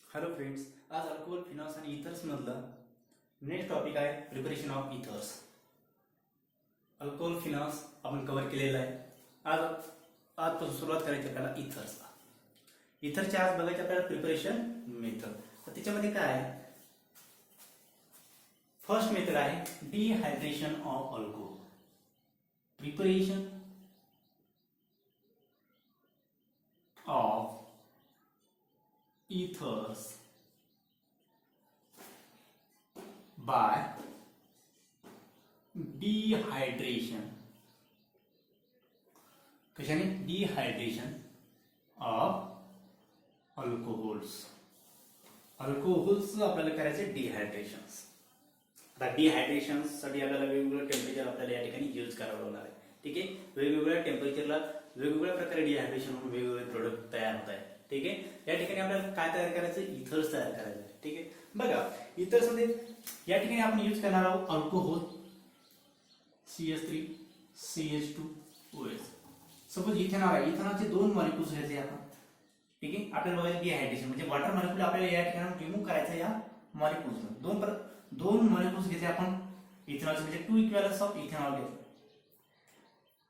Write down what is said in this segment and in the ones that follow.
Hello friends, आज alcohol phenols आणि ethers मधलं नेक्स्ट टॉपिक आहे preparation of ethers. Alcohol phenols आपण कव्हर केलेलं आहे. आजपासून सुरुवात करायची आपल्याला इथर्सला. इथरचे आज बघायचे आपल्याला प्रिपरेशन मेथड. तर त्याच्यामध्ये काय आहे, फर्स्ट मेथड आहे dehydration of alcohol. Preparation of ethers by dehydration. कशाने? Dehydration of alcohols. अल्कोहोल्स आपल्याला करायचे डिहायड्रेशन. आता डिहायड्रेशन साठी आपल्याला वेगवेगळं टेम्परेचर आपल्याला या ठिकाणी यूज करावं लागणार आहे. ठीक आहे, वेगवेगळ्या टेम्परेचरला वेगवेगळ्या प्रकारे डिहायड्रेशन होऊन वेगवेगळे प्रोडक्ट तयार होत आहेत. ठीक आहे, या ठिकाणी आपल्याला काय तयार करायचं? इथर्स तयार करायचं. ठीक आहे, बघा इथर्स मध्ये या ठिकाणी आपण यूज करणार आहोत alcohol CH3 CH2OH. Suppose ethanol आहे, इथेनॉलचे दोन मॉलिक्युल्स घ्यायचे आपण. ठीक आहे, आपल्याला बघायचं डिहायड्रेशन म्हणजे वॉटर मॉलिक्युल आपल्याला या ठिकाणी रिमूव्ह करायचं या मॉलिक्युल्स. दोन मॉलिक्युल्स घ्यायचे आपण इथेनॉलचे म्हणजे 2 इक्विव्हॅलन्स ऑफ इथेनॉल घ्यायचे.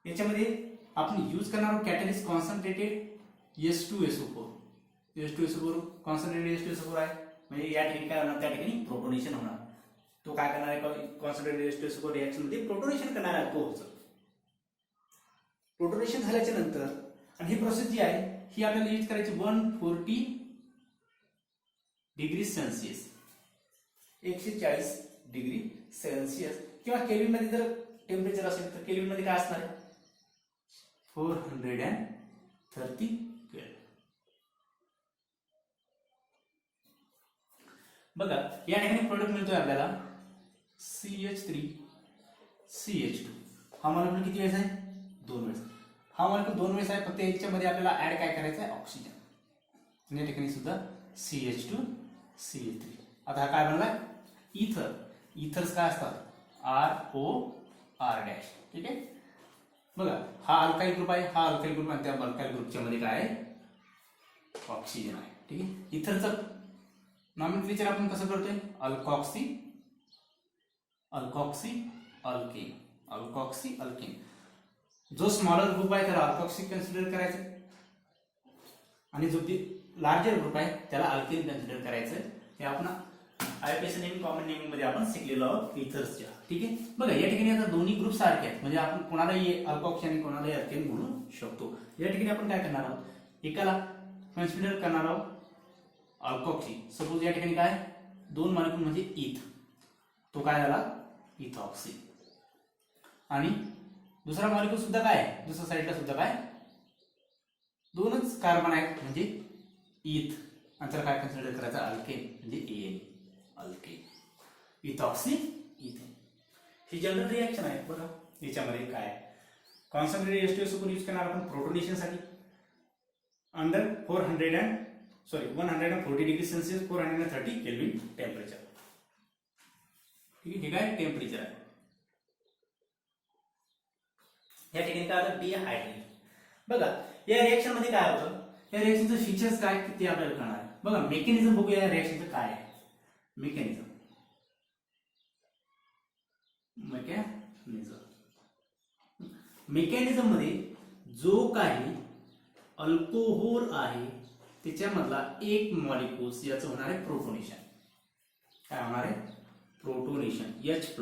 याच्यामध्ये आपण यूज करणार आहोत catalyst concentrated H2SO4. H2SO4 concentrated H2SO4 आहे म्हणजे या ठिकाणी काय होणार? त्या ठिकाणी प्रोटोनेशन होणार. तो काय करणार आहे? कॉन्सन्ट्रेटेड H2SO4 रिएक्शन मध्ये प्रोटोनेशन करणार आहे अल्कोहोलचं. प्रोटोनेशन झाल्याच्या नंतर आणि ही प्रोसेस जी आहे ही आपल्याला यूज करायची 140 डिग्री सेल्सिअस 140 डिग्री सेल्सिअस किंवा केल्विन मध्ये जर टेम्परेचर असेल तर केल्विन मध्ये काय असणार आहे? 430 केल्विन. बघा या ठिकाणी प्रोडक्ट मिळतोय आपल्याला CH3 CH2. हा मॉलिक्यूल किती वेळेस आहे? 2 वेळेस. हा मॉलिक्यूल 2 वेळेस आहे, फक्त याच्यामध्ये आपल्याला ऍड काय करायचं आहे? ऑक्सिजन. या ठिकाणी सुद्धा CH2 CH3. आता हा काय बनलाय? इथर. इथर्स काय असतात? ROR'. ठीक आहे, बघा हा अल्काइल ग्रुप आहे, हा अल्काइल ग्रुप आणि त्या अल्काइल ग्रुपच्या मध्ये काय आहे? ऑक्सिजन आहे. ठीक आहे, इथरचं नॉमेनक्लेचर आपण कसं करतोय? अल्कॉक्सी अल्कॉक्सी अल्केन अल्कॉक्सी अल्केन. जो स्मॉलर ग्रुप आहे त्याला अल्कॉक्सी कन्सिडर करायचं आणि जो लार्जर ग्रुप आहे त्याला अल्केन कन्सिडर करायचं. हे आपण आयपीएस नेमिंग कॉमन नेमिंग मध्ये आपण शिकलेलो आहोत इथर्सच्या. ठीक आहे, बघा या ठिकाणी आता दोन्ही ग्रुप सारखे आहेत म्हणजे आपण कोणालाही अल्कॉक्सी आणि कोणालाही अल्केन म्हणू शकतो. या ठिकाणी आपण काय करणार आहोत? एकाला कन्सिडर करणार आहोत अल्कॉक्सी. सपोज या ठिकाणी काय 2 मॉलिक्यूल म्हणजे इथ, तो काय झाला? इथॉक्सी. आणि दुसरा मॉलिक्यूल सुद्धा काय? दुसऱ्या साईडला सुद्धा काय? 2च कार्बन आहेत म्हणजे इथ, आणि त्याला काय कन्सिडर करायचं? अल्केन म्हणजे एन अल्केन. Ethoxy ethane. ही जनरल रिएक्शन आहे. बघा याच्यामध्ये काय कॉन्सन्ट्रेटेड H2SO4 यूज करणार आपण प्रोटोनेशन साठी under 140 degree Celsius 430 kelvin temperature. ठीक आहे, हे काय टेम्परेचर आहे. या ठिकाणी काय होतं? डिहायड्रेशन. बघा या रिएक्शन मध्ये काय होतं? या रिएक्शनचं फीचर्स काय ते आपल्याला कळणार आहे. बघा मेकॅनिझम बघूया या रिएक्शनचं काय आहे. मेकॅनिझम मध्ये जो काही अल्कोहोल आहे त्याच्यामधला एक मॉलिक्यूल याचं होणार आहे प्रोटोनेशन. काय होणार आहे? प्रोटोनेशन. H+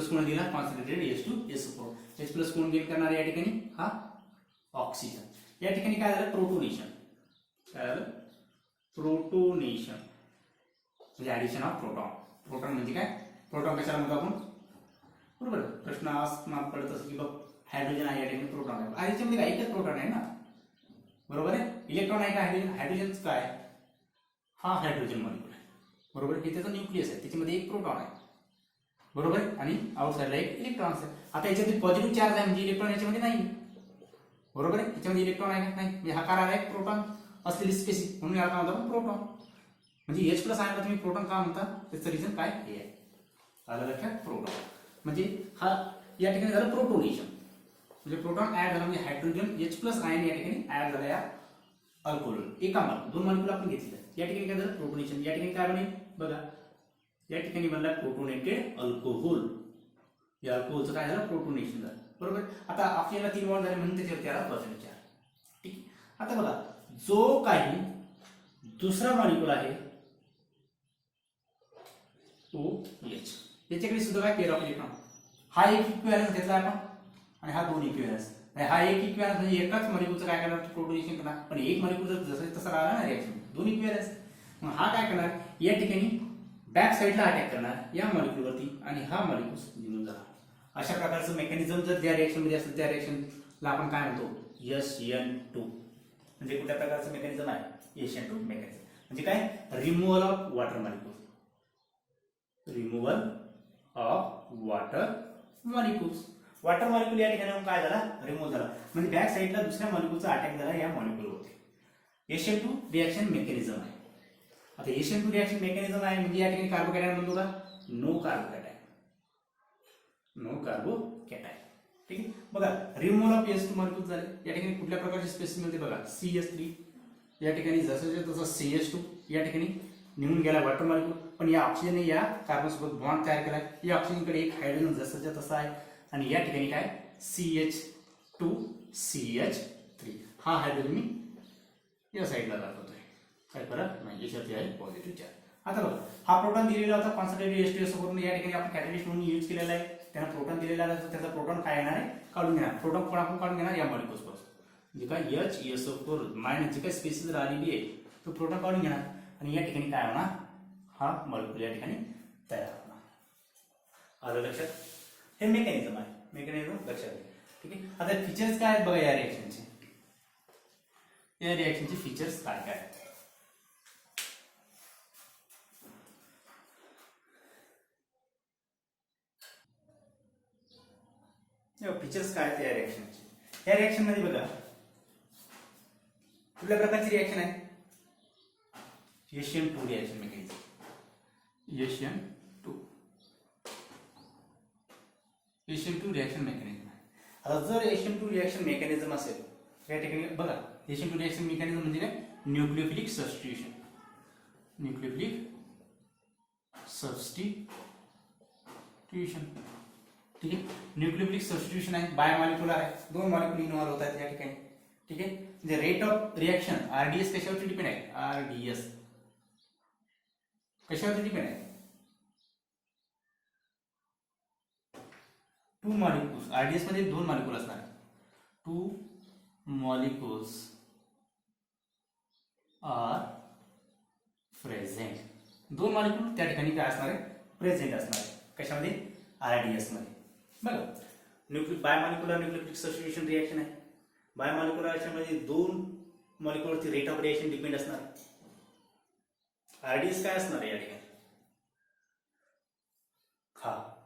कोण दिला? Concentrated H2SO4. H+ कोण गेन करणार या ठिकाणी? हा ऑक्सिजन. या ठिकाणी काय झालं? प्रोटोनेशन. काय झालं? प्रोटोनेशन म्हणजे ऍडिशन ऑफ प्रोटॉन. प्रोटॉन म्हणजे काय? प्रोटॉन कशाला म्हणतो आपण? बरोबर, प्रश्न असणार पडत असं की बघ हायड्रोजन आहे या ठिकाणी प्रोटॉन आहे. आणि याच्यामध्ये काय? एकच प्रोटॉन आहे ना, बरोबर आहे. इलेक्ट्रॉन आहे का? हायड्रोजन. हायड्रोजनच काय? हा हायड्रोजन मॉलिक्यूल आहे. बरोबर, हे त्याचं न्यूक्लियस आहे, त्याच्यामध्ये एक प्रोटॉन आहे. बरोबर आहे, आणि आउटसाइडला एक इलेक्ट्रॉन आहे. आता याच्यामध्ये पॉझिटिव्ह चार्ज आहे म्हणजे इलेक्ट्रॉन याच्यामध्ये नाही. बरोबर आहे, याच्यामध्ये इलेक्ट्रॉन आहे का? नाही. म्हणजे हा काय आहे? प्रोटॉन असलेली स्पेसिस, म्हणून याला काय म्हणतात? प्रोटॉन. म्हणजे H+ आहे तुम्ही प्रोटॉन का म्हणता? त्याचं रिझन काय? हे आहे. आलं लक्षात? प्रोटॉन म्हणजे हा या ठिकाणी झालं प्रोटोनेशन. म्हणजे प्रोटॉन ऍड झाला म्हणजे हायड्रोजन H+ आयन या ठिकाणी ऍड झाला या अल्कोहोल एका मॉलिक्यूल, दोन मॉलिक्यूल आपण घेतले, या ठिकाणी काय झालं प्रोटोनेशन, या ठिकाणी काय बनेल बघा, या ठिकाणी बनला प्रोटोनेटेड अल्कोहोल, या अल्कोहोलचं काय झालं प्रोटोनेशन झालं, बरोबर. आता आपल्याला 3 बॉन्ड झाले म्हणून त्याच्यावर त्याला वजन विचार, ठीक आहे. आता बघा जो काही दुसरा मॉलिक्यूल आहे OH, याच्याकडे सुद्धा काय पेअर ऑफ इलेक्ट्रॉन, हा एक इक्विव्हॅलन्स घेतला आपण आणि हा दोन इक्विव्हॅलन्स, हा एक इक्विव्हॅलन्स म्हणजे एकाच मॉलिक्यूलचं काय करणार प्रोटोनेशन करणार, पण एक मॉलिक्यूल जर जसं तसं राहिला ना रिएक्शन, दोन इक्विव्हॅलन्स, मग हा काय करणार या ठिकाणी बॅक साईडला अटॅक करणार या मॉलिक्यूलवरती आणि हा मॉलिक्यूल निघून जाणार. अशा प्रकारचं मेकॅनिझम जर त्या रिएक्शन मध्ये असेल त्या रिएक्शनला आपण काय म्हणतो SN2, म्हणजे कुठल्या प्रकारचं मेकॅनिझम आहे SN2 मेकॅनिझम, म्हणजे काय removal of water molecule, removal of water molecules, water molecule या ठिकाणी काय झाला रिमूव्ह झाला, म्हणजे बॅक साईडला दुसऱ्या मॉलिक्यूलचा अटॅक झाला या मॉलिक्यूलवरती. SN2 रिएक्शन मेकॅनिझम आहे. आता SN2 रिएक्शन मेकॅनिझम आहे म्हणजे या ठिकाणी कार्बोकॅटायन म्हणतो का नो कार्बोकॅटायन, नो कार्बोकॅटायन, ठीक आहे. बघा रिमूव्हल ऑफ S2 मॉलिक्यूल झाले, या ठिकाणी कुठल्या प्रकारची स्पेसिस मिळते बघा CH3, या ठिकाणी जसं तसं CH2 या ठिकाणी निघून गेला वॉटर मॉलिक्यूल, पण या ऑक्सिजनने या कार्बन सोबत बॉन्ड तयार केला, या ऑक्सिजनकडे एक हायड्रोजन जसंच्या तसा आहे आणि या ठिकाणी काय CH2 CH3, हा हायड्रोजन मी या साईडला दाखवतोय, काय फरक नाही, याच्यावरती आहे पॉझिटिव्ह चार्ज. आता बघा हा प्रोटॉन दिलेला होता कॉन्सन्ट्रेटेड H2SO करून, या ठिकाणी आपण कॅटलिस्ट म्हणून यूज केलेला आहे, त्यांना प्रोटॉन दिलेला आहे तर त्याचा प्रोटॉन काय येणार आहे काढून घेणार, प्रोटॉन पण आपण काढून घेणार या मॉलिक्यूल्स पासून, म्हणजे काय HSO4 मायनस जी काय स्पेसिस राहिलेली आहे तो प्रोटॉन काढून घेणार आणि या ठिकाणी काय होणार हा मॉलिक्यूल या ठिकाणी तयार होणार. आलं लक्षात, हे मेकॅनिझम आहे, मेकॅनिझम लक्षात घ्या, ठीक आहे. आता फीचर्स काय आहेत बघा या रिएक्शनचे, या रिएक्शनचे फीचर्स काय काय आहेत. फीचर्स काय आहेत या रिएक्शनचे, या रिएक्शन मध्ये बघा कुठल्या प्रकारची रिएक्शन आहे SN2 reaction mechanism, SN2 reaction mechanism आहे. आता जर SN2 रिएक्शन मेकॅनिझम असेल या ठिकाणी बघा SN2 रिएक्शन मेकॅनिझम म्हणजे काय न्यूक्लियोफिलिक सबस्टिट्यूशन, न्यूक्लियोफिलिक सबस्टिट्यूशन, ठीक आहे. न्यूक्लियोफिलिक सबस्टिट्यूशन आहे, बायोमॉलिक्युलर आहे, दोन मॉलिक्यूल इन्व्हॉल्व होतात या ठिकाणी, ठीक आहे. म्हणजे रेट ऑफ रिएक्शन RDS कशावरती डिपेंड आहे, RDS कशावरती डिपेंड आहे, टू मॉलिक्यूल्स, RDS मध्ये दोन मॉलिक्यूल असणार, टू मॉलिक्यूल्स आर प्रेझेंट, दोन मॉलिक्यूल त्या ठिकाणी काय असणार आहे प्रेझेंट असणार आहे, कशामध्ये RDS मध्ये. बघा बायोमॉलिक्युलर न्यूक्लियोफिलिक सबस्टिट्यूशन रिएक्शन आहे, बायोमॉलिक्युलर रिएक्शनमध्ये दोन मॉलिक्युलवरती रेट ऑफ रिएक्शन डिपेंड असणार, RDS काय असणार आहे या ठिकाणी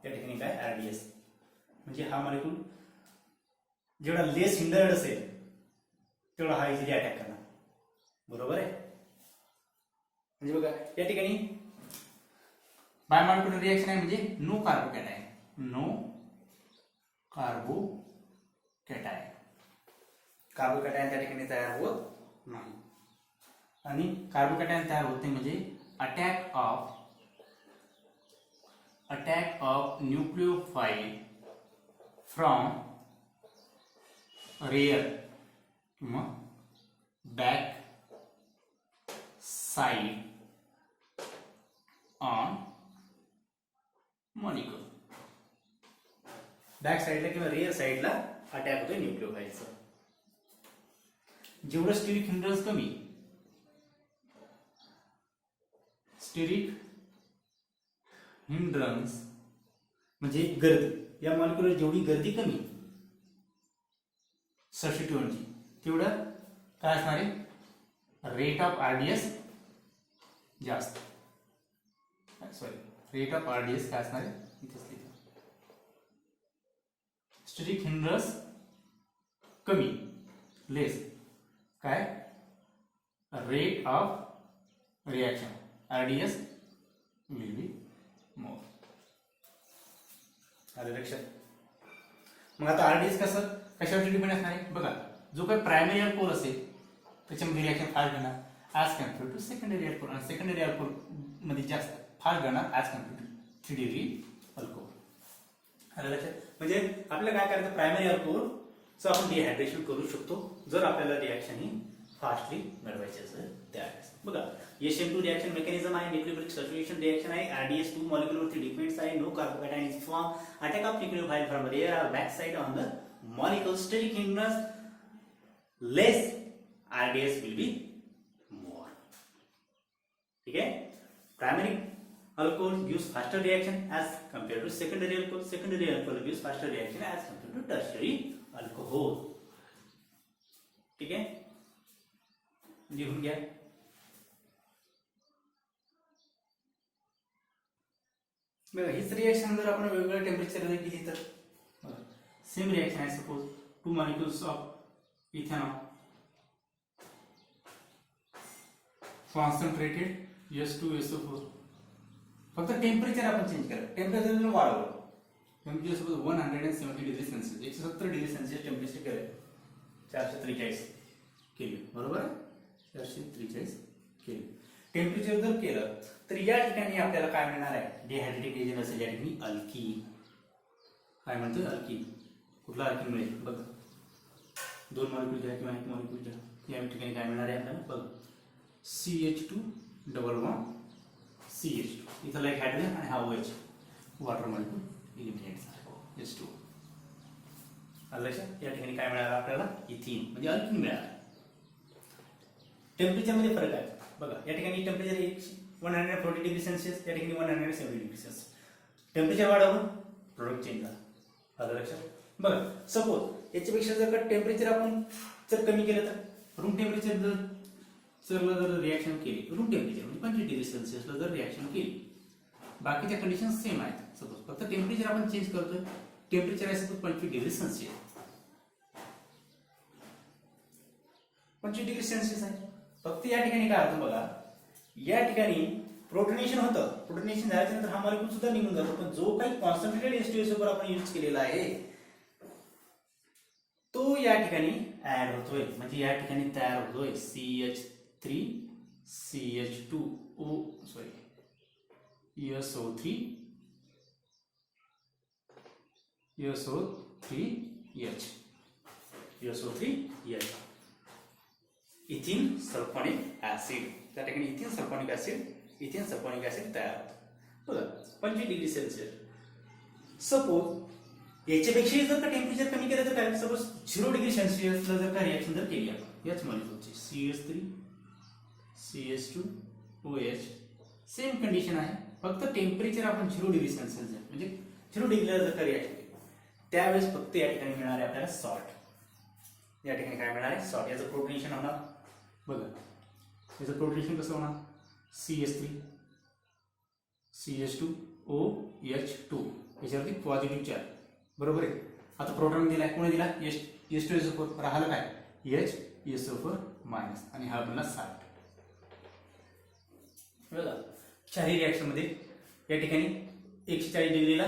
त्या ठिकाणी काय RDS म्हणजे हा मॉलिक्यूल जेवढा लेस हिंडर्ड असेल तेवढा हा इझिली अटॅक करणार, बरोबर आहे. म्हणजे बघा या ठिकाणी बायोमॉलिक्युलर रिएक्शन आहे म्हणजे no carbocation, no carbocation, carbocation त्या ठिकाणी तयार होत नाही आणि कार्बोकॅटायन तयार होते म्हणजे attack of nucleophile from rear किंवा back side on molecule, back साइडला किंवा रेयर साइडला अटॅक होतो न्यूक्लियोफाइलचा. जेवढं स्टिरिक हिंड्रन्स कमी, स्टिरिक हिंड्रन्स म्हणजे गर्दी, या मॉलिक्युलर जेवढी गर्दी कमी सबस्टिट्यूएंटची तेवढं काय असणार आहे रेट ऑफ RDS जास्त, सॉरी रेट ऑफ RDS काय असणार आहे स्टिरिक हिंड्रन्स कमी, लेस काय rate of reaction RDS will be more. आलं लक्षात. मग आता RDS कसं कशावरती डिपेंड असणार आहे बघा, जो काही प्रायमरी अल्कोहोल असेल त्याच्यामध्ये रिॲक्शन फास्ट घडणार as compare to secondary alcohol, आणि सेकंडरी अल्कोहोल मध्ये जास्त फास्ट घडणार as compare to 3 degree alcohol. आलं लक्षात? म्हणजे आपल्याला काय करायचं, प्रायमरी अल्कोहोल चं आपण डिहायड्रेशन करू शकतो जर आपल्याला रिॲक्शन ही फास्टली घडवायची असेल त्यावेळेस. बघा SN2 रिॲक्शन मेकॅनिझम आहे, न्यूक्लियोफिलिक सब्स्टिट्यूशन रिॲक्शन आहे, RDS2 मॉलिक्युलवरती डिपेंड्स आहे, no carbocation is form, attack of nucleophile from air back side on the molecule, steric hindrance less, RDS will be more. ठीक है? Primary alcohol gives faster reaction as compared to secondary alcohol. Secondary alcohol gives faster reaction as compared to tertiary alcohol. ठीक है? लिहून घ्या. बघा हीच reaction जर आपण वेगवेगळ्या टेम्परेचरवर केली तर सेम रिएक्शन आहे. Suppose 2 molecules of ethanol concentrated H2SO4, फक्त टेम्परेचर आपण चेंज केलं, टेम्परेचर वाढवलं. Temperature suppose 170 degree Celsius, 170 degree Celsius temperature केलं, 443 केली, बरोबर आहे, 443 केली. टेम्परेचर जर केलं तर या ठिकाणी आपल्याला काय मिळणार आहे, डिहायड्रेटिक एजंट असेल, या ठिकाणी अल्कीन. काय म्हणतो अल्कीन, कुठला अल्कीन मिळेल बघा, 2 मॉलिक्यूल घ्या किंवा 1 मॉलिक्यूल घ्या, या ठिकाणी काय मिळणार आहे आपल्याला बघा, CH2 डबल बॉन्ड CH2, इथं लाईक हायड्रोजन आणि हा OH वॉटर मॉलिक्यूल इलिमिनेट झाला H2. आलं लक्षात? या ठिकाणी काय मिळालं आपल्याला, इथिन म्हणजे अल्कीन मिळालं. टेम्परेचर मध्ये फरक आहे बघा, या ठिकाणी टेम्परेचर 140 डिग्री सेल्सिअस, या ठिकाणी 170 डिग्री सेल्सिअस. टेम्परेचर वाढवून प्रोडक्ट चेंज झाला. आलं लक्षात? बघा सपोज याच्यापेक्षा जर का टेम्परेचर आपण जर कमी केलं तर, रूम टेम्परेचर जर रिॲक्शन केली, रूम टेम्परेचर म्हणजे 25 डिग्री सेल्सिअसला जर रिॲक्शन केली, बाकीच्या कंडिशन सेम आहेत. सपोज फक्त टेम्परेचर आपण चेंज करतोय, टेम्परेचर आहे suppose 25 degree Celsius, 25 degree Celsius आहे. फक्त या ठिकाणी काय होतं बघा, या ठिकाणी प्रोटोनेशन होतं, प्रोटोनेशन झाल्याच्या नंतर हा मॉलिक्यूल सुद्धा निघून जातो, पण जो काही कॉन्सन्ट्रेटेड H2SO4 आपण यूज केलेला आहे तो या ठिकाणी ऍड होतोय, म्हणजे या ठिकाणी तयार होतोय CH3 CH2O SO3 SO3H SO3H इथिन sulphonic acid. त्या ठिकाणी इथिन सल्फोनिक ऍसिड तयार होतं. बघा 25 डिग्री सेल्सिअस. सपोज याच्यापेक्षा जर का टेम्परेचर कमी केलं तर काय, सपोज 0 डिग्री सेल्सिअसला जर का रिॲक्शन जर केली आपण याच मॉलिक्यूलची CH3 CH2OH, सेम कंडिशन आहे, फक्त टेम्परेचर आपण 0 डिग्री सेल्सिअस म्हणजे 0 डिग्रीला जर का रिॲक्शन केली त्यावेळेस फक्त या ठिकाणी मिळणार आहे आपल्याला सॉल्ट. या ठिकाणी काय मिळणार आहे, सॉल्ट. याचं प्रोटोनेशन होणार बघा, याचं प्रोटोनेशन कसं होणार, CH3 CH2OH2 याच्यावरती पॉझिटिव्ह चार्ज, बरोबर आहे. आता प्रोटॉन दिलाय, कोणी दिला, H2SO4, राहिलं काय HSO4 मायनस, आणि हा बनला साल्ट. बघा चारही रिॲक्शन मध्ये या ठिकाणी 140 डिग्रीला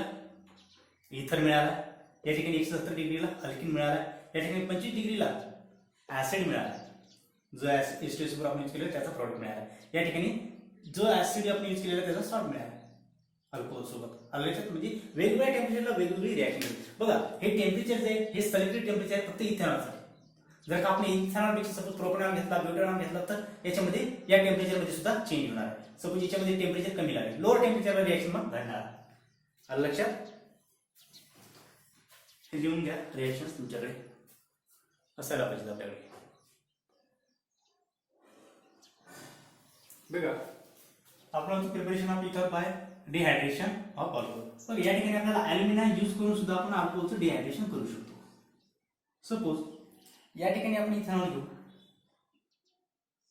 इथर मिळाला, या ठिकाणी 170 डिग्रीला अल्किन मिळाला, या ठिकाणी 25 डिग्रीला ऍसिड मिळाला, जो H2SO4 आपण यूज केलेला त्याचा प्रॉडक्ट मिळाला, या ठिकाणी जो ऍसिड आपण यूज केलेला त्याचा सॉल्ट मिळाला अल्कोहोल सोबत. आल्याच्यात म्हणजे वेगवेगळ्या टेम्परेचरला वेगवेगळी रिॲक्शन. बघा हे टेम्परेचर जे हे सेलेक्टेड टेम्परेचर आहे फक्त इथेनॉलचं. जर का आपण इथेनॉलपेक्षा सपोज प्रोपॅनॉल घेतला, ब्युटेनॉल घेतला तर याच्यामध्ये या टेम्परेचरमध्ये सुद्धा चेंज होणार आहे. सपोज याच्यामध्ये टेम्परेचर कमी लागेल, लोअर टेम्परेचरला रिॲक्शन मग घडणार. आलं लक्षात? हे लिहून घ्या, रिॲक्शन्स तुमच्याकडे असायला पाहिजे आपल्याकडे. बघा आपण preparation of ether bye dehydration of alcohol. तर या ठिकाणी आपल्याला ॲल्युमिना यूज करून सुद्धा आपण अल्कोहोलचं डिहायड्रेशन करू शकतो. सपोज या ठिकाणी आपण इथेनॉल घेऊ,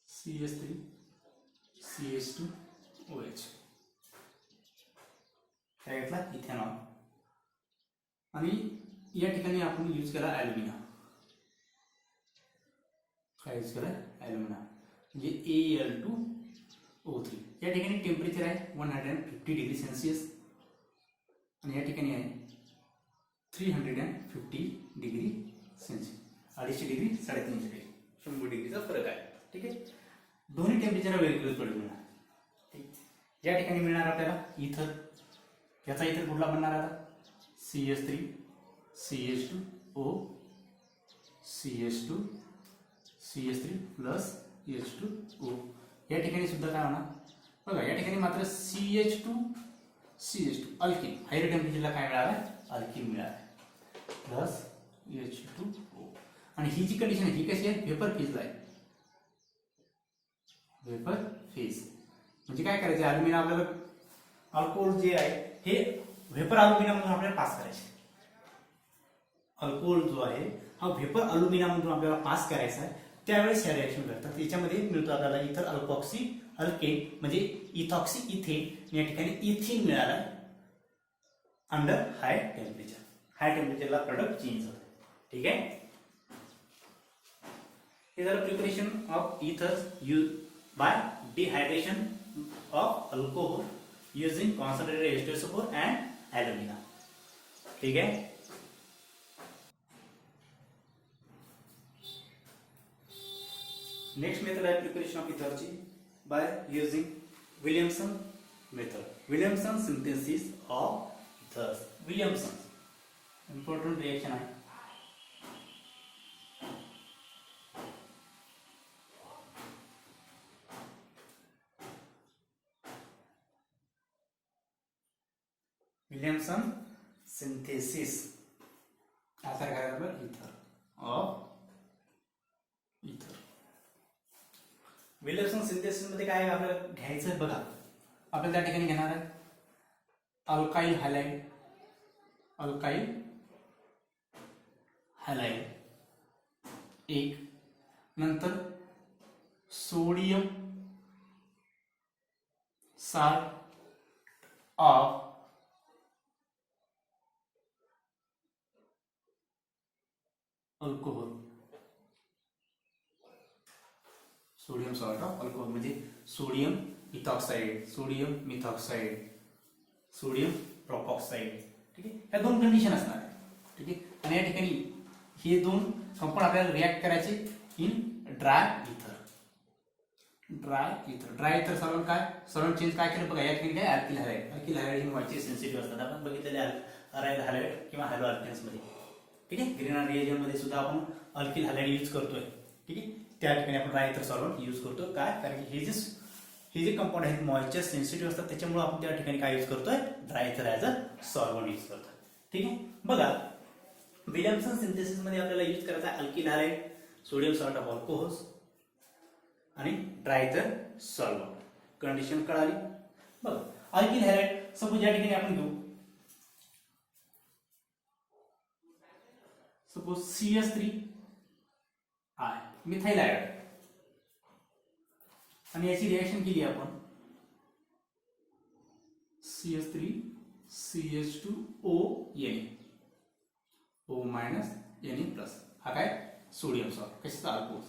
CH3 CH2OH काय घेतला, इथेनॉल, आणि या ठिकाणी आपण यूज केला ॲल्युमिना. काय यूज केला, ॲल्युमिना म्हणजे Al2O3. या ठिकाणी टेम्परेचर आहे 150 डिग्री सेल्सिअस, आणि या ठिकाणी आहे 350 डिग्री सेल्सिअस, 250 डिग्री 350 डिग्री, 100 डिग्रीचा फरक आहे. ठीक आहे. दोन्ही टेम्परेचर वेगवेगळे पडून मिळणार. ठीक. या ठिकाणी मिळणार आपल्याला इथर. याचा इथर कुठला बनणार आता CH3 CH2O CH2 CH3 plus H2O. या ठिकाणी सुद्धा काय होणार बघा, या ठिकाणी मात्र CH2 अल्किन हायर टेम्परेचरला काय मिळालं अल्किन मिळालं प्लस H2O. आणि ही जी कंडिशन आहे ही कशी आहे वेपर फेजला आहे. वेपर फेज म्हणजे काय करायचे अल्युमिनियम आपल्याला अल्कोहोल जे आहे हे व्हेपर अल्युमिनियम म्हणून आपल्याला पास करायचे. अल्कोहोल जो आहे हा व्हेपर अल्युमिनियम म्हणून आपल्याला पास करायचा आहे. त्यावेळेस ह्या रिएक्शन घडतात. त्याच्यामध्ये मिळतो आपल्याला इथर अल्कोक्सी अल्केन म्हणजे इथॉक्सी इथेन. या ठिकाणी इथिन मिळाला अंडर हाय टेम्परेचर. हाय टेम्परेचरला प्रोडक्ट चेंज होतं. ठीक आहे. हे झालं preparation of ethers by dehydration of alcohol using concentrated H2SO4 and alumina. ठीक है. नेक्स्ट मेथड है preparation of ether by using Williamson method. Williamson synthesis of ethers. Williamson important reaction है. विलियमसन सिंथेसिस आता काय बरोबर इथर ऑफ इथर. Williamson synthesis मध्ये काय आपल्याला घ्यायचं बघा. आपल्याला त्या ठिकाणी घेणार आहे अल्काइल हॅलाइड. अल्काइल हॅलाइड एक. नंतर sodium salt of alcohol. Sodium salt of alcohol म्हणजे sodium ethoxide, sodium methoxide, sodium propoxide. ठीक आहे. ह्या दोन कंडिशन असणार आहे. ठीक आहे. आणि या ठिकाणी हे दोन कंपाऊंड आपल्याला रिॲक्ट करायचे इन ड्राय इथर. ड्राय इथर सॉल्व्हंट काय सॉल्व्हंट चेंज काय केलं बघा. या ठिकाणी काय अल्किल हॅलाइड. अल्किल हॅलाइड ही मॉइश्चर सेन्सिटिव्ह असतात. आपण बघितलेले अराइल हॅलाइड किंवा हॅलो अल्केन्स मध्ये. ठीक आहे. ग्रीन रिएजन मध्ये सुद्धा आपण अल्किल हॅलाइड यूज करतोय. ठीक आहे. त्या ठिकाणी आपण ड्राय इथर सॉल्व्हंट यूज करतो. काय कारण की हे जे कंपाऊंड आहेत मॉइश्चर सेन्सिटिव्ह असतात त्याच्यामुळे आपण त्या ठिकाणी काय यूज करतोय ड्राय इथर ॲज अ सॉल्व्हंट यूज करतो. ठीक आहे. बघा विलियमसन सिंथेसिस मध्ये आपल्याला यूज करायचा alkyl halide, sodium salt of alcohols आणि ड्राय इथर सॉल्व्हंट. कंडिशन कळाली. बघा अल्किल हॅलाइड सपोज या ठिकाणी आपण घेऊ सपोज CH3 मिथाइल आयोडाइड आणि याची रिएक्शन केली आपण CH3 CH2O Na O minus Na plus. हा काय सोडियम सॉल्ट कशाचा अल्कोहोल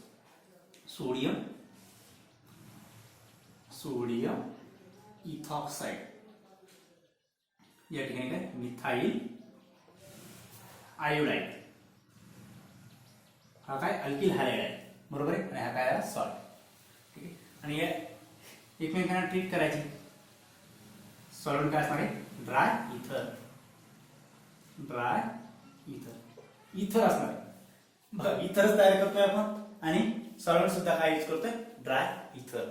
सोडियम इथॉक्साइड. या ठिकाणी काय मिथाइल आयोडाइड. हा काय अल्किल हॅलाइड आहे बरोबर आहे. आणि हा काय सॉल्ट. ठीक आहे. आणि या एकमेकांना ट्रीट करायची. सॉल्व्हंट काय असणार आहे ड्राय इथर. इथर असणार आहे. बघा इथरच तयार करतोय आपण आणि सॉल्व्हंट सुद्धा काय यूज करतोय ड्राय इथर.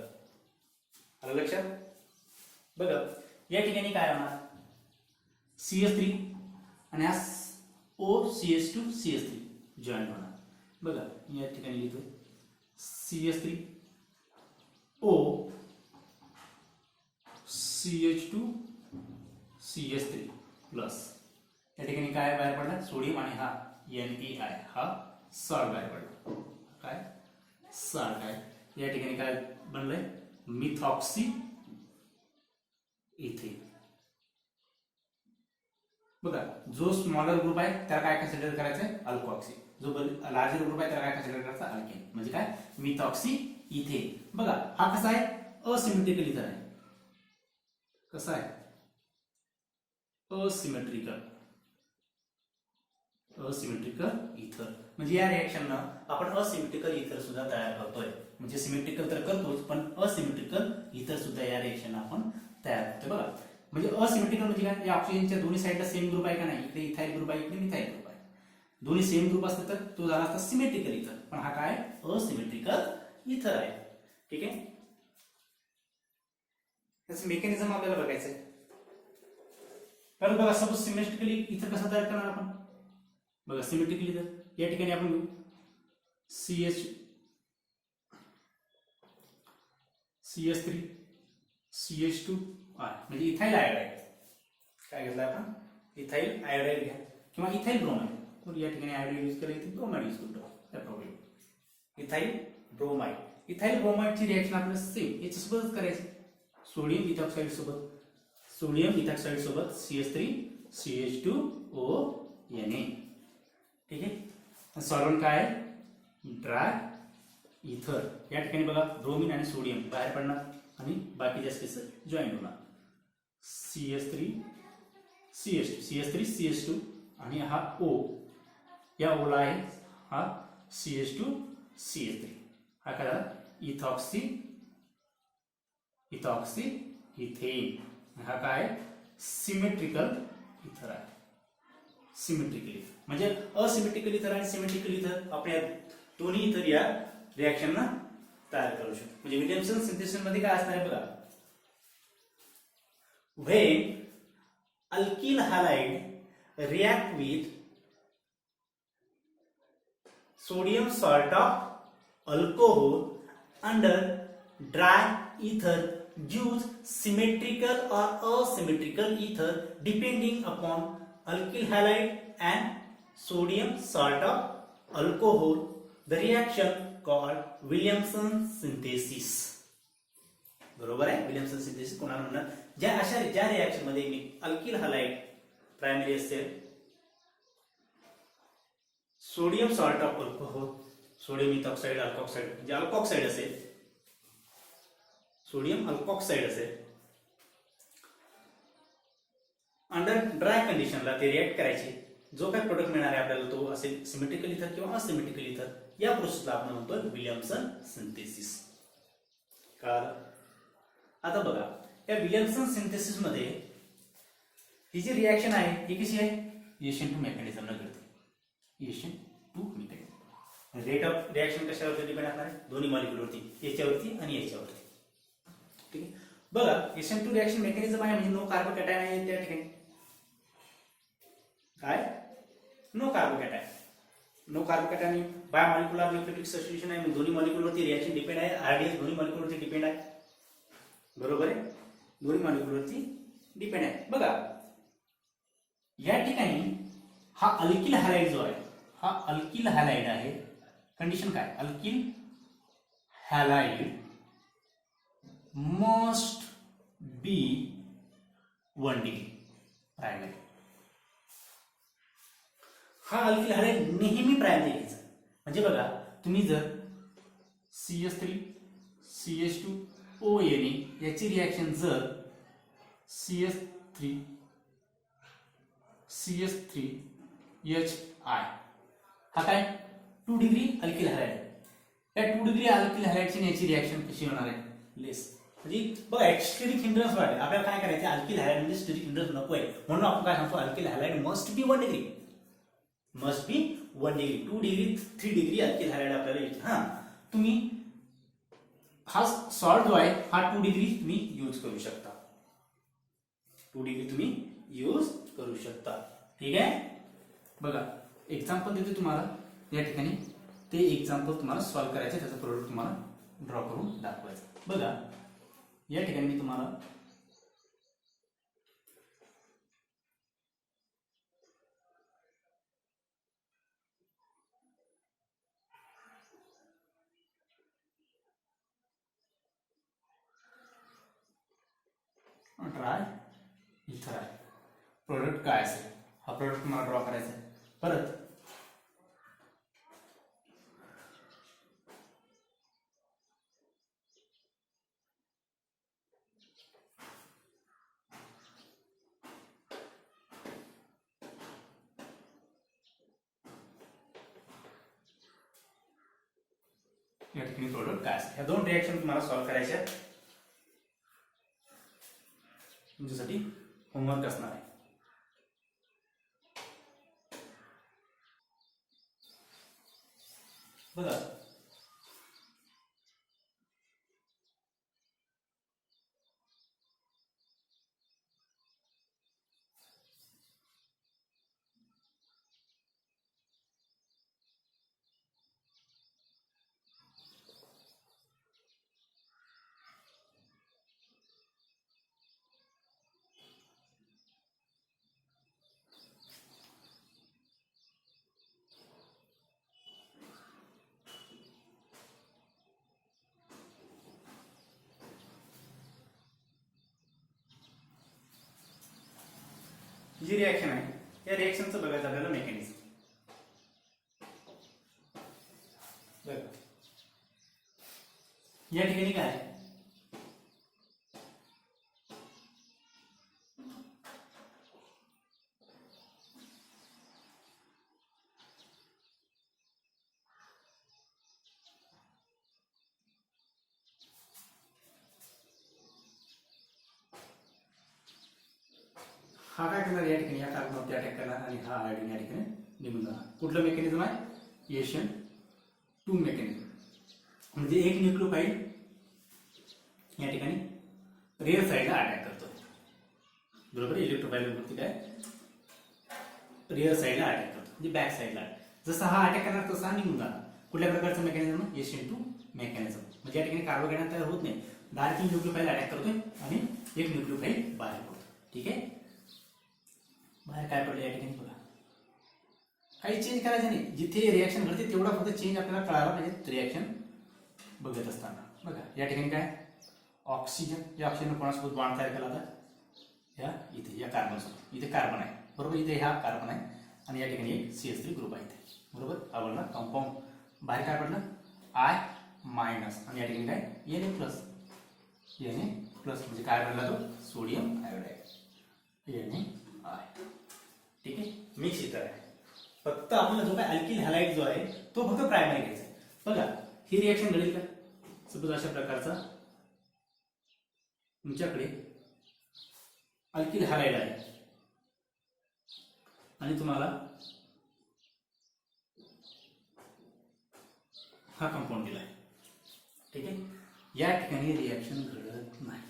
आलं लक्षात. बघा या ठिकाणी काय होणार CH3 आणि हा OCH2 CH3 जॉईंट होणार. बघा या ठिकाणी लिहितोय CH3 O CH2 CH3 plus. या ठिकाणी काय बाहेर पडला सोडियम आणि हा NaI हा सॉल्ट बाहेर पडला. काय सॉल्ट आहे. या ठिकाणी काय बनलंय मिथॉक्सी इथेन. बघा जो स्मॉलर ग्रुप आहे त्याला काय कन्सिडर करायचंय अल्कोऑक्सी. जो लार्जर ग्रुप आहे त्याला काय कन्सिडर करायचं अल्केन. म्हणजे काय मिथॉक्सी इथेन. बघा हा कसा आहे असिमेट्रिकल इथर आहे. कसा आहे असिमेट्रिकल इथर. म्हणजे या रिएक्शन आपण असिमेट्रिकल इथर सुद्धा तयार करतोय. म्हणजे सिमेट्रिकल तर करतोच पण असिमेट्रिकल इथर सुद्धा या रिएक्शन आपण तयार करतो बघा. म्हणजे असिमेट्रिकल म्हणजे काय, या ऑक्सिजनच्या दोन्ही साईडला सेम ग्रुप आहे का नाही, इकडे इथाइल ग्रुप आहे इकडे मिथाइल ग्रुप आहे, दोन्ही सेम ग्रुप असते तर तो झाला असता सिमेट्रिकल इथर, पण हा काय असिमेट्रिकल इथर आहे. ठीक आहे, त्याचं मेकॅनिझम आपल्याला बघायचं आहे. तर बघा सपोज सिमेट्रिकली इथर कसं तयार करणार आपण, बघा सिमेट्रिकली इथर या ठिकाणी आपण घेऊ CH3 CH2 म्हणजे इथाइल आयोडाईड. काय घेतलं आपण, इथाइल आयोडाईड घ्या किंवा इथाइल ब्रोमाइड, तर या ठिकाणी आयोडाईड यूज केलं, इथे ब्रोमाइड यूज करतो, काय प्रॉब्लेम. इथाइल ब्रोमाइड, इथाइल ब्रोमाइडची रिएक्शन आपल्याला सेम याच्यासोबतच करायची, सोडियम इथॉक्साइड सोबत, सोडियम इथॉक्साइड सोबत CH3 CH2O Na. ठीक आहे, सॉल्व्हंट काय आहे, ड्राय इथर. या ठिकाणी बघा ब्रोमीन आणि सोडियम बाहेर पडणार आणि बाकीच्या स्पेस जॉईंट होणार, CH3 CH2 आणि हा O, या ओला आहे हा CH2 CH3, हा काय झाला इथॉक्सी इथेन, हा काय सिमेट्रिकल इथर आहे. सिमेट्रिकल इथर म्हणजे असिमेट्रिकल इथर आणि सिमेट्रिकल इथर आपल्या दोन्ही इथर या रिएक्शनना तयार करू शकतो. म्हणजे विलियमसन सिंथेसिस मध्ये काय असणार आहे बघा, when alkyl halide react with sodium salt of alcohol under dry ether gives symmetrical or asymmetrical ether depending upon alkyl halide and sodium salt of alcohol. The reaction called Williamson synthesis. बरोबर आहे, Williamson synthesis कोणाला म्हणणार, ज्या reaction मध्ये मी alkyl halide primary असेल, sodium salt of alcohol, sodium ethoxide alkoxide म्हणजे alkoxide असेल, sodium alkoxide असेल, अंडर ड्राय कंडिशनला ते रिएक्ट करायचे, जो काय प्रोडक्ट मिळणार आहे आपल्याला तो असेल सिमेट्रिकल इथर किंवा असिमेट्रिकल इथर. या प्रोसेसला आपण म्हणतो विलियमसन सिंथेसिस. आता बघा या विलियमसन सिंथेसिस मध्ये ही जी रिएक्शन आहे ही कशी आहे, H2 मेकॅनिझम न घडते, H2 mechanism. Rate of reaction कशावरती डिपेंड असणार आहे, दोन्ही मॉलिक्यूलवरती, याच्यावरती आणि याच्यावरती. ठीक आहे, बघा H2 रिएक्शन मेकॅनिझम आहे म्हणजे नो कार्बोकॅटायन आहे त्या ठिकाणी, काय no carbocation, no carbocation bimolecular nucleotide substitution आहे, दोन्ही मॉलिक्यूलवरती रिएक्शन डिपेंड आहे, RDS दोन्ही मॉलिक्यूलवरती डिपेंड आहे. बरोबर आहे, दोन्ही मॉलिक्यूलवरती डिपेंड आहे. बघा या ठिकाणी हा अल्किल हॅलाइड जो आहे, हा अल्किल हॅलाइड आहे. कंडिशन काय, alkyl halide must be 1 degree primary. हा अल्किल हॅलाइड नेहमी प्रायमरी घ्यायचा. म्हणजे बघा तुम्ही जर CH3 CH2ONA याची रिएक्शन जर CH3 CH3HI हा काय 2 डिग्री अल्किल हॅलाइड, या 2 डिग्री अल्किल हॅलाइडची याची रिएक्शन कशी होणार आहे, लेस. म्हणजे बघा स्टेरिक हिंड्रन्स वाढले, आपल्याला काय करायचं, अल्किल हॅलाइड म्हणजे स्टेरिक हिंड्रन्स नको आहे, म्हणून आपण काय सांगतो alkyl halide must be 1 degree, must be 1 degree. 2 degree 3 degree alkyl halide आपल्याला येते. हा तुम्ही हा सॉल्ट जो आहे हा 2 डिग्री तुम्ही यूज करू शकता, 2 डिग्री तुम्ही यूज करू शकता. ठीक आहे, बघा एक्झाम्पल देतो तुम्हाला या ठिकाणी, ते एक्झाम्पल तुम्हाला सॉल्व्ह करायचे, त्याचा प्रोडक्ट तुम्हाला ड्रॉ करून दाखवायचा. बघा या ठिकाणी मी तुम्हाला ड्राय इथर आहे, प्रोडक्ट काय असेल हा प्रोडक्ट तुम्हाला ड्रॉ करायचा आहे. परत या ठिकाणी प्रोडक्ट काय असेल. ह्या 2 रिॲक्शन तुम्हाला सॉल्व्ह करायच्या तुमच्यासाठी होमवर्क असणार आहे. बघा जी रिॲक्शन आहे या रिॲक्शनचं बघायचं आपल्याला मेकॅनिझम. बघा या ठिकाणी काय आहे, हा काय करणार या ठिकाणी या कार्बनवरती अटॅक करणार आणि हा आयोडीन या ठिकाणी निघून जाणार. कुठलं मेकॅनिझम आहे, SN2 मेकॅनिझम. म्हणजे एक न्यूक्लियोफाइल या ठिकाणी रिअर साईडला अटॅक करतो. बरोबर, इलेक्ट्रोफाइल वरती काय रिअर साईडला अटॅक करतो म्हणजे बॅक साईडला. जसा हा अटॅक करणार तसा हा निघून जाणार. कुठल्या प्रकारचं मेकॅनिझम, SN2 मेकॅनिझम. म्हणजे या ठिकाणी कार्बोहायड्रेट तयार होत नाही, डायरेक्टली न्यूक्लियोफाइल अटॅक करतोय आणि एक न्यूक्लियोफाइल बाहेर पडतो. ठीक आहे, बाहेर काय पडलं या ठिकाणी बघा, काही चेंज करायचं नाही. जिथे रिॲक्शन घडते तेवढा फक्त चेंज आपल्याला कळायला पाहिजे रिॲक्शन बघत असताना. बघा या ठिकाणी काय ऑक्सिजन, या ऑक्सिजन कोणासोबत बॉन्ड तयार केला होता, या इथे या कार्बन सोबत. इथे कार्बन आहे बरोबर, इथे हा कार्बन आहे आणि या ठिकाणी एक CH3 ग्रुप आहे इथे. बरोबर, आवडला कंपाऊंड. बाहेर काय पडलं I- आणि या ठिकाणी काय Na+, म्हणजे काय बनला तो सोडियम आयोडाईड Na. ठीक आहे, मिक्स इथं आहे. फक्त आपल्याला जो काय अल्किल हॅलाइड जो आहे तो फक्त प्रायमरी घ्यायचा आहे. बघा ही रिॲक्शन घडेल का, सपोज अशा प्रकारचा तुमच्याकडे अल्किल हॅलाइड आहे आणि तुम्हाला हा कंपाऊंड दिला आहे. ठीक आहे, या ठिकाणी रिॲक्शन घडत नाही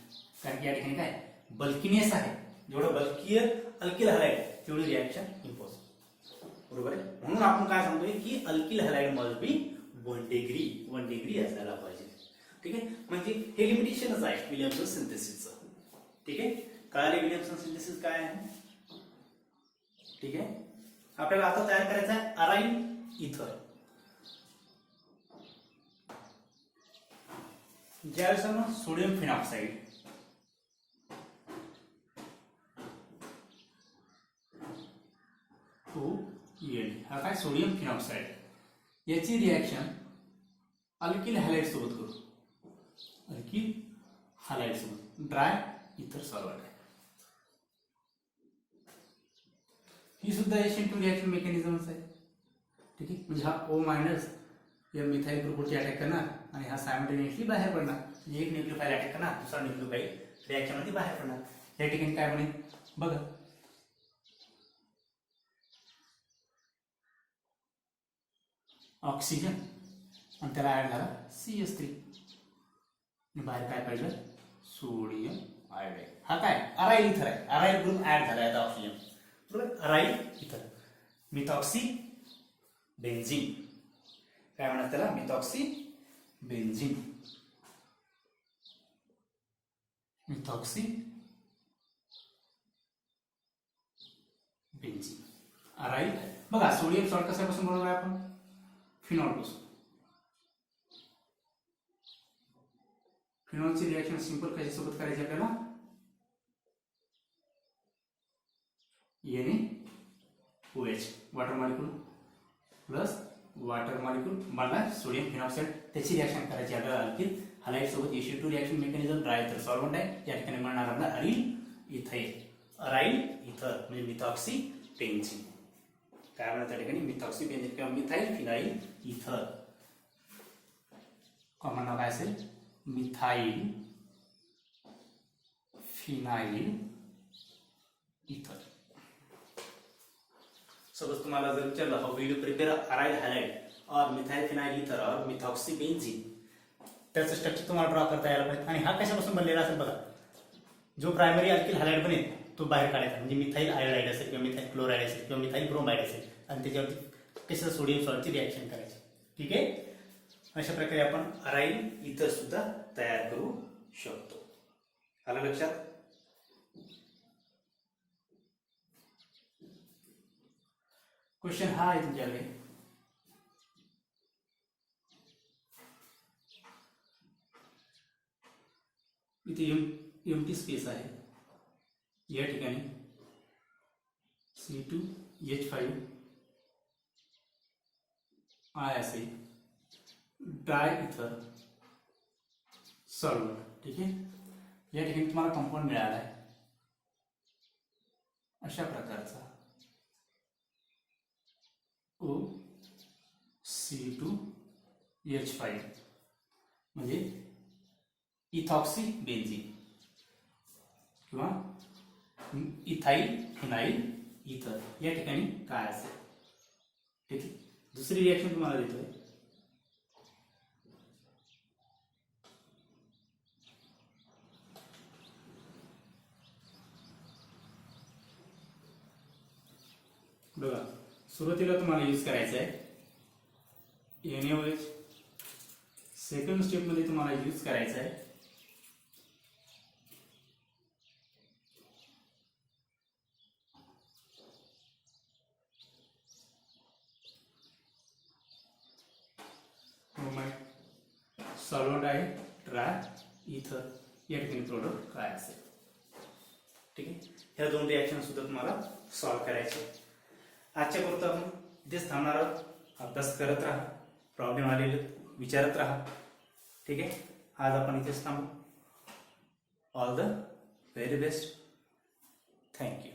कारण की या ठिकाणी काय बल्कीनेस आहे. जेवढं बल्कीय अल्किल हॅलाइड तेवढी रिॲक्शन इम्पॉसिबल. बरोबर आहे, म्हणून आपण काय सांगतोय की alkyl halide must be 1 degree असायला पाहिजे. ठीक आहे, म्हणजे हे लिमिटेशनच आहे विलियमसन सिंथेसिसचं. ठीक आहे, कळाले विलियमसन सिंथेसिस काय आहे. ठीक आहे, आपल्याला आता तयार करायचा आहे अराईन इथर. ज्यावेळेस आपण सोडियम फिनॉक्साइड हा काय सोडियम फिनॉक्साइड याची रिॲक्शन अल्किल हॅलाइड सोबत करू. अल्किल हॅलाइड सोबत ड्राय इथर सॉल्व्हेंट आहे. ही सुद्धा SN2 रिॲक्शन मेकॅनिझमच आहे. ठीक आहे, म्हणजे हा O- या मिथाइल ग्रुपवरती अटॅक करणार आणि हा सायमल्टेनियसली बाहेर पडणार. म्हणजे एक न्यूक्लियोफाइल अटॅक करणार, दुसरा न्यूक्लियोफाइल रिॲक्शन मध्ये बाहेर पडणार. या ठिकाणी काय बनेल बघा, ऑक्सिजन आणि त्याला ऍड झाला CH3 आणि बाहेर काय पडलं सोडियम आयोडाईड. हा काय अराइल इथर आहे, अराइल ग्रुप ऍड झाला आता ऑक्सिजन. बरोबर, अराइल इथर मिथॉक्सी बेन्झीन. काय म्हणतात त्याला, methoxy benzene. Methoxy benzene aryl. बघा सोडियम सॉल्ट कशापासून बनवला आहे आपण, फिनॉल पासून. फिनॉलची रिॲक्शन सिंपल कशासोबत करायची आपल्याला, NaOH water molecule plus water molecule मला सोडियम फिनॉक्साइड त्याची रिॲक्शन करायची आपल्याला अल्किल हॅलाइड सोबत. SN2 रिॲक्शन मेकॅनिझम ड्राय इथर सॉल्व्हेंट आहे. या ठिकाणी म्हणणार आपला अराइल इथर म्हणजे मिथॉक्सी बेन्झीन. काय म्हणतात त्या ठिकाणी मिथॉक्सी बेन्झीन किंवा मिथाइल फिनाइल इथर. कॉमन नाव काय असेल, मिथाइल फिनाइल इथर. सपोज तुम्हाला जर विचारलं how will you prepare aryl halide और मिथाइल फिनाइल इथर और मिथॉक्सी बेन्झीन, त्याचं स्ट्रक्चर तुम्हाला ड्रॉ करता यायला पाहिजे. आणि हा कशापासून बनलेला असेल बघा, जो प्रायमरी अल्किल हॅलाइड बनेल तो बाहेर काढायचा, म्हणजे मिथाइल आयोडाइड असेल किंवा मिथाइल क्लोराइड असेल किंवा मिथाइल ब्रोमाइड असेल, आणि त्याच्यावरती कसं सोडियम सॉल्टची रिॲक्शन करायची. ठीक आहे, अशा प्रकारे आपण अराइल इथर सुद्धा तयार करू शकतो. आलं लक्षात. क्वेश्चन हा आहे तुमच्याकडे, इथे एम्प्टी स्पेस आहे, या ठिकाणी C2H5 आय असेल, डाय इथर सॉल्व्हेंट. ठीक आहे, या ठिकाणी तुम्हाला कंपाऊंड मिळाला आहे अशा प्रकारचा OC2H5 म्हणजे इथॉक्सी बेन्झीन किंवा इथाइल फिनाइल इथर. या ठिकाणी काय असेल. ठीक आहे, दुसरी रिॲक्शन तुम्हाला देतोय. बघा, सुरुवातीला तुम्हाला यूज करायचं आहे NaOH. सेकंड स्टेपमध्ये तुम्हाला यूज करायचं आहे सॉल्व्हेंट आहे ट्राय इथर. या ठिकाणी प्रोडक्ट काय असेल. ठीक आहे, ह्या दोन रिॲक्शन सुद्धा तुम्हाला सॉल्व्ह करायचे. आजच्या पुरतं आपण इथेच थांबणार आहोत. अभ्यास करत राहा, प्रॉब्लेम आलेले विचारत राहा. ठीक आहे, आज आपण इथेच थांबू. All the very best. Thank you.